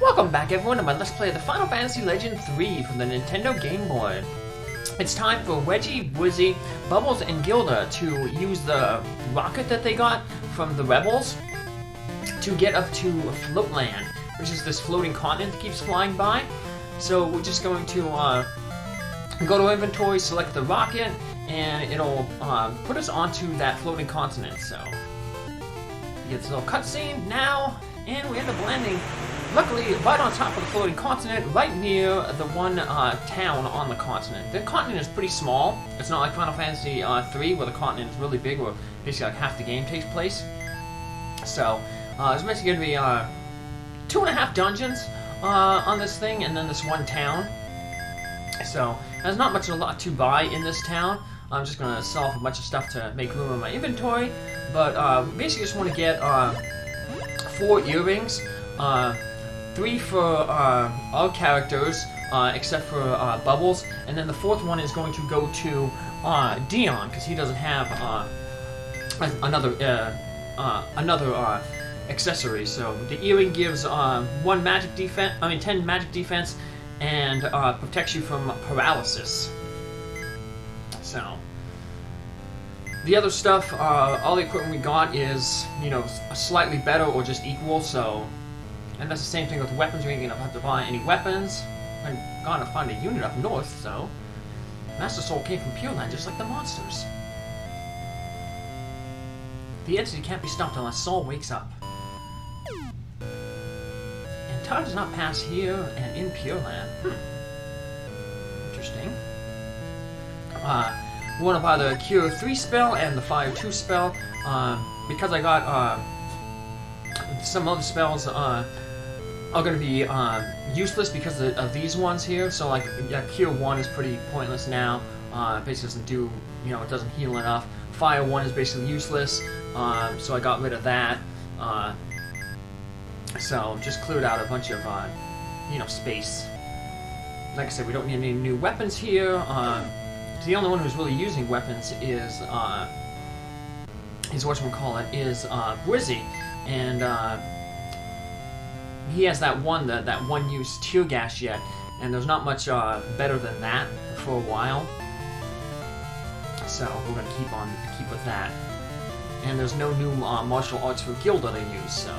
Welcome back everyone to my Let's Play of the Final Fantasy Legend 3 from the Nintendo Game Boy. It's time for Weggie, Bwizzy, Bubbles, and Gilda to use the rocket that they got from the rebels to get up to Floatland, which is this floating continent that keeps flying by. So we're just going to go to inventory, select the rocket, and it'll put us onto that floating continent. So we get this little cutscene now, and we end up landing, luckily, right on top of the floating continent, right near the one town on the continent. The continent is pretty small. It's not like Final Fantasy 3, where the continent is really big, where basically like half the game takes place. So there's basically going to be 2.5 dungeons on this thing, and then this one town. So there's not much a lot to buy in this town. I'm just going to sell off a bunch of stuff to make room in my inventory. But basically just want to get 4 earrings. 3 for all characters, except for Bubbles, and then the 4th one is going to go to Dion, because he doesn't have another accessory. So the earring gives 10 magic defense, and protects you from paralysis. So the other stuff, all the equipment we got is, slightly better or just equal. So. And that's the same thing with weapons. We ain't gonna have to buy any weapons. I'm gonna find a unit up north, so... Master Soul came from Pureland, just like the monsters. The entity can't be stopped unless Soul wakes up. And time does not pass here and in Pureland. Interesting. We want to buy the Cure 3 spell and the Fire 2 spell. Because I got some other spells are going to be useless because of these ones here. So like, yeah, Cure 1 is pretty pointless now. Basically doesn't do, it doesn't heal enough. Fire 1 is basically useless, so I got rid of that. So just cleared out a bunch of, space. Like I said, we don't need any new weapons here. The only one who's really using weapons is whatchamacallit, is Bwizzy. And he has that one-use tear gas yet, and there's not much better than that for a while. So we're gonna keep with that. And there's no new martial arts for Gilda to use. So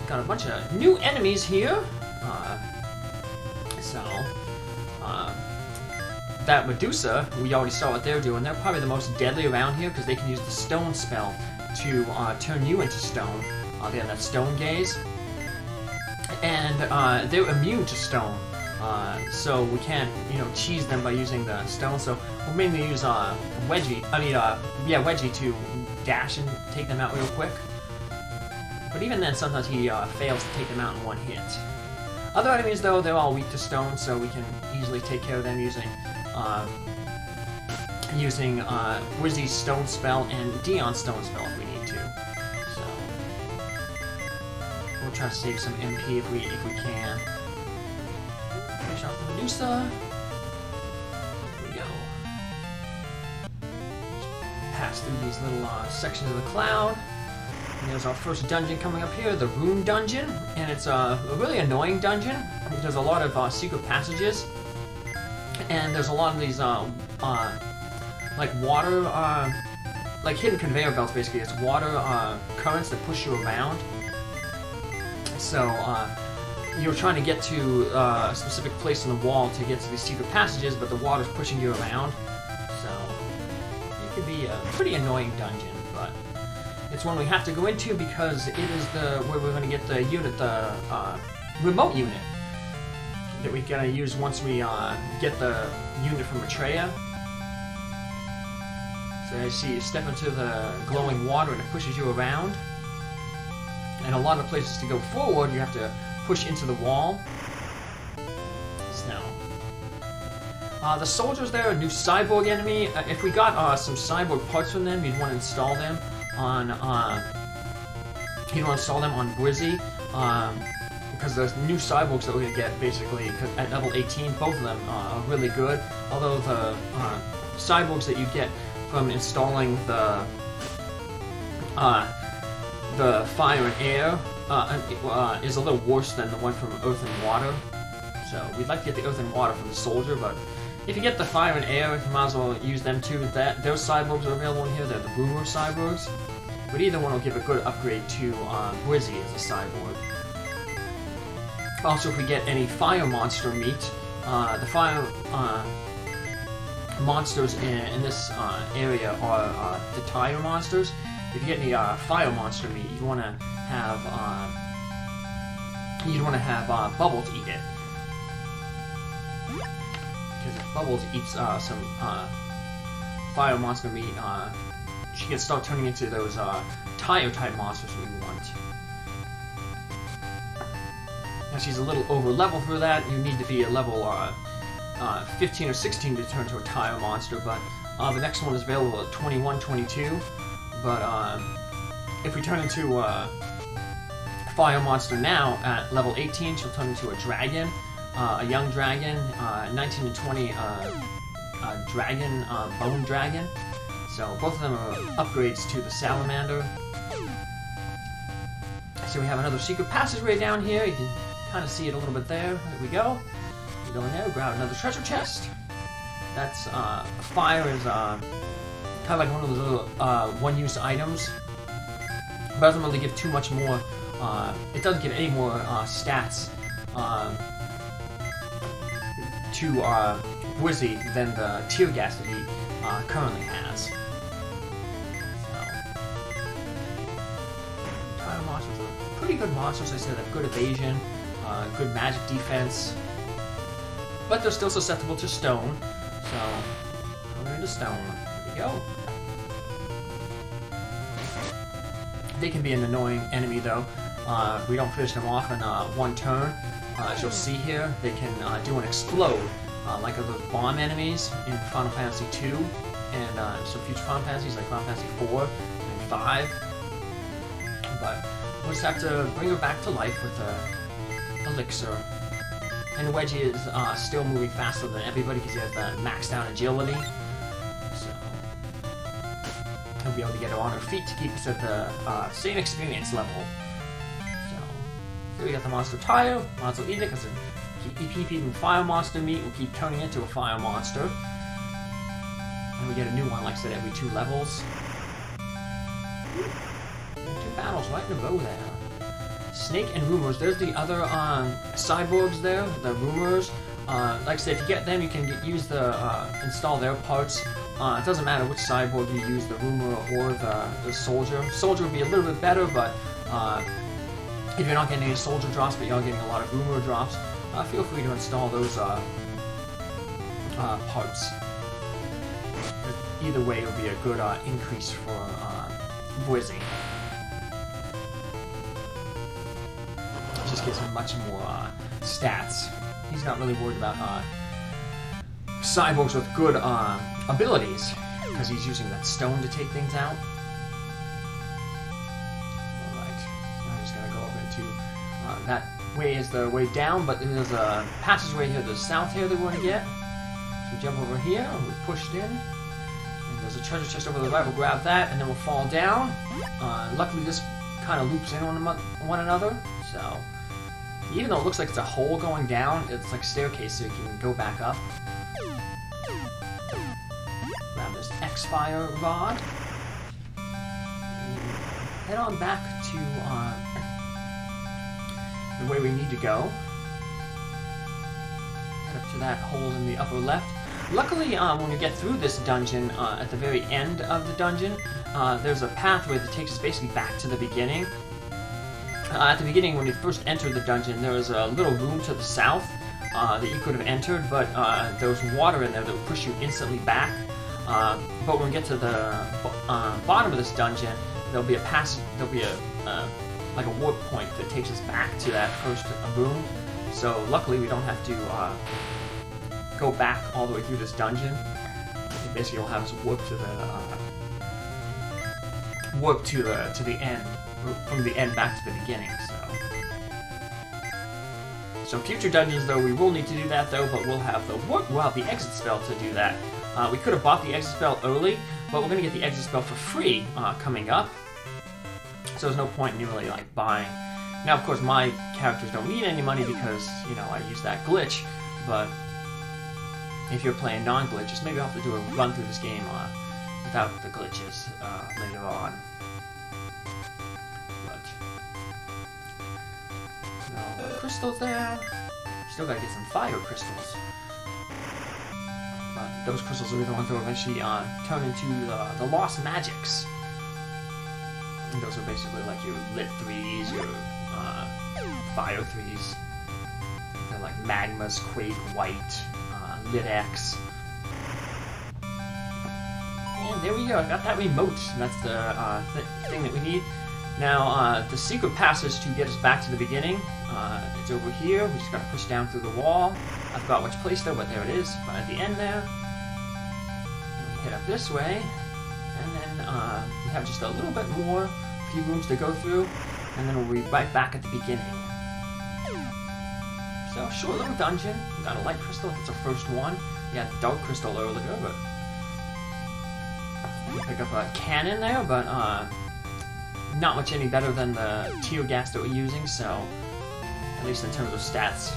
got a bunch of new enemies here. That Medusa, we already saw what they're doing. They're probably the most deadly around here because they can use the stone spell to turn you into stone. They have that stone gaze, and they're immune to stone, so we can't, cheese them by using the stone. So we'll mainly use Weggie to dash and take them out real quick. But even then, sometimes he fails to take them out in one hit. Other enemies, though, they're all weak to stone, so we can easily take care of them using Bwizzy's stone spell and Dion's stone spell if we need to. So we'll try to save some MP if we can. Finish off the Medusa. Here we go. Pass through these little sections of the cloud. And there's our first dungeon coming up here, the Rune Dungeon, and it's a really annoying dungeon. There's a lot of secret passages, and there's a lot of these like water, like hidden conveyor belts. Basically, it's water currents that push you around. So you're trying to get to a specific place in the wall to get to these secret passages, but the water's pushing you around. So it could be a pretty annoying dungeon, but it's one we have to go into because it is where we're going to get the unit, the remote unit that we're going to use once we get the unit from Matreiya. So as you see, you step into the glowing water and it pushes you around. And a lot of places to go forward, you have to push into the wall. So the soldiers there, a new cyborg enemy. If we got some cyborg parts from them, you'd want to install them on Bwizzy, because the new cyborgs that we're gonna get basically at level 18, both of them are really good. Although the cyborgs that you get from installing the fire and air is a little worse than the one from Earth and Water. So we'd like to get the Earth and Water from the Soldier, but if you get the Fire and Air, you might as well use them too. Those cyborgs are available in here. They're the Boomer cyborgs. But either one will give a good upgrade to Bwizzy as a cyborg. Also, if we get any Fire Monster meat, the Fire monsters in this area are the Tire monsters. If you get any Fire Monster meat, you'd want to have Bubbles eat it. Because if Bubbles eats some Fire Monster meat, she can start turning into those Tire-type monsters we want. Now she's a little over level for that. You need to be a level 15 or 16 to turn into a Tire monster, but the next one is available at 21, 22. But if we turn into a Fire monster now at level 18, she'll turn into a dragon, a young dragon, 19 and 20 dragon, bone dragon. So both of them are upgrades to the salamander. So we have another secret passageway down here. You can kind of see it a little bit there. There we go. We go in there, grab another treasure chest. That's fire is kind of like one of those little one-use items. But it doesn't really give too much more. It doesn't give any more stats to Bwizzy than the tear gas that he currently has. So, Tire monsters are pretty good monsters. I said they have good evasion, good magic defense, but they're still susceptible to stone. So, we're into stone. There we go. They can be an annoying enemy though. We don't finish them off in one turn. As you'll see here, they can do an explode, like the bomb enemies in Final Fantasy II, and some future Final Fantasies like Final Fantasy IV and V. But we'll just have to bring her back to life with a elixir. And Weggie is still moving faster than everybody because he has that maxed out agility. So he'll be able to get her on her feet to keep us at the same experience level. Here we got the monster Tire. Might as well eat it because keep eating fire monster meat will keep turning into a fire monster. And we get a new one, like I said, every 2 levels. 2 battles right in a row there. Snake and Rumors. There's the other cyborgs there, the Rumors. Like I said, if you get them, you can use the install their parts. It doesn't matter which cyborg you use, the Rumor or the Soldier. Soldier would be a little bit better, but if you're not getting any Soldier drops, but you are getting a lot of Rumor drops, feel free to install those parts. Either way, it will be a good increase for Bwizzy. It just gives him much more stats. He's not really worried about cyborgs with good abilities, because he's using that stone to take things out. That way is the way down, but there's a passageway here to the south here that we want to get. So we jump over here, and we push it in. And there's a treasure chest over the right, we'll grab that, and then we'll fall down. Luckily this kind of loops in on one another, so even though it looks like it's a hole going down, it's like a staircase so you can go back up. Grab this X-Fire rod. And head on back to the way we need to go. Head up to that hole in the upper left. Luckily, when we get through this dungeon, at the very end of the dungeon, there's a pathway that takes us basically back to the beginning. At the beginning, when you first entered the dungeon, there was a little room to the south that you could have entered, but there was water in there that would push you instantly back. But when we get to the bottom of this dungeon, there'll be a passage. There'll be like a warp point that takes us back to that first room. So luckily we don't have to go back all the way through this dungeon. It basically will have us warp to the end, from the end back to the beginning. So future dungeons though, we will need to do that though, but we'll have the exit spell to do that. We could have bought the exit spell early, but we're gonna get the exit spell for free coming up. So there's no point in really like buying Now, of course, my characters don't need any money because, you know, I use that glitch, but if you're playing non-glitches, maybe I'll have to do a run through this game without the glitches later on. But, no crystals there. Still gotta get some fire crystals. But those crystals are the ones that will eventually turn into the lost magics. And those are basically like your lit 3s, your fire 3s. They're like magmas, quake, white, lit X. And there we go, I got that remote. And that's the thing that we need. Now, the secret passage to get us back to the beginning, it's over here. We just gotta push down through the wall. I forgot which place though, but there it is, right at the end there. And we head up this way, and then we have just a little bit more, a few rooms to go through, and then we'll be right back at the beginning. So, short little dungeon. We got a light crystal, that's our first one. We had dark crystal earlier, but we pick up a cannon there, but not much any better than the tear gas that we're using, so at least in terms of stats.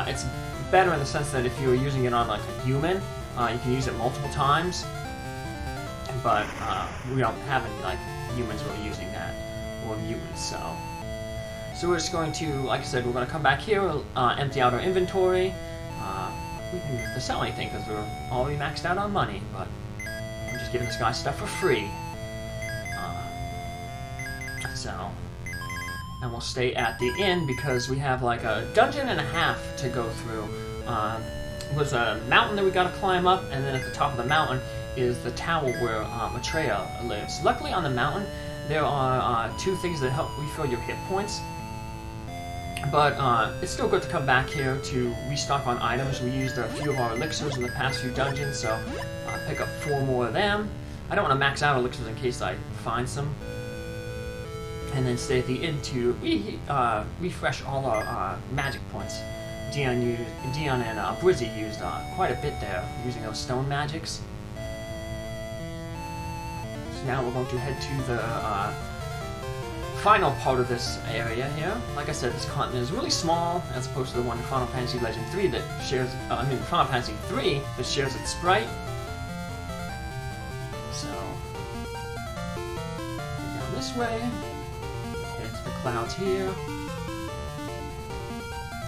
It's better in the sense that if you're using it on like a human, you can use it multiple times, but we don't have any like humans really using that, or mutants, so we're just going to, like I said, we're going to come back here, empty out our inventory. We didn't have to sell anything because we're already maxed out on money, but I'm just giving this guy stuff for free. So, and we'll stay at the inn because we have like a dungeon and a half to go through. There's a mountain that we gotta climb up, and then at the top of the mountain is the tower where Matreiya lives. Luckily on the mountain, there are 2 things that help refill your hit points. But it's still good to come back here to restock on items. We used a few of our elixirs in the past few dungeons, so pick up 4 more of them. I don't want to max out elixirs in case I find some. And then stay at the inn to refresh all our magic points. Dion and Bwizzy used quite a bit there, using those stone magics. So now we're going to head to the final part of this area here. Like I said, this continent is really small, as opposed to the one in Final Fantasy Legend 3 that shares, Final Fantasy 3 that shares its sprite. So, down this way. The clouds here.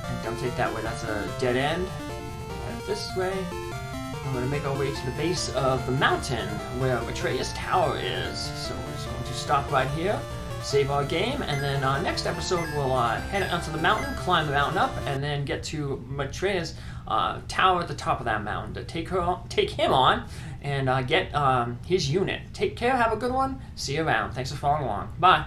And don't take that way, that's a dead end. Head this way. I'm going to make our way to the base of the mountain where Matreiya's tower is. So we're just going to stop right here, save our game, and then next episode we'll head onto the mountain, climb the mountain up, and then get to Matreiya's tower at the top of that mountain to take him on and get his unit. Take care, have a good one, see you around. Thanks for following along. Bye.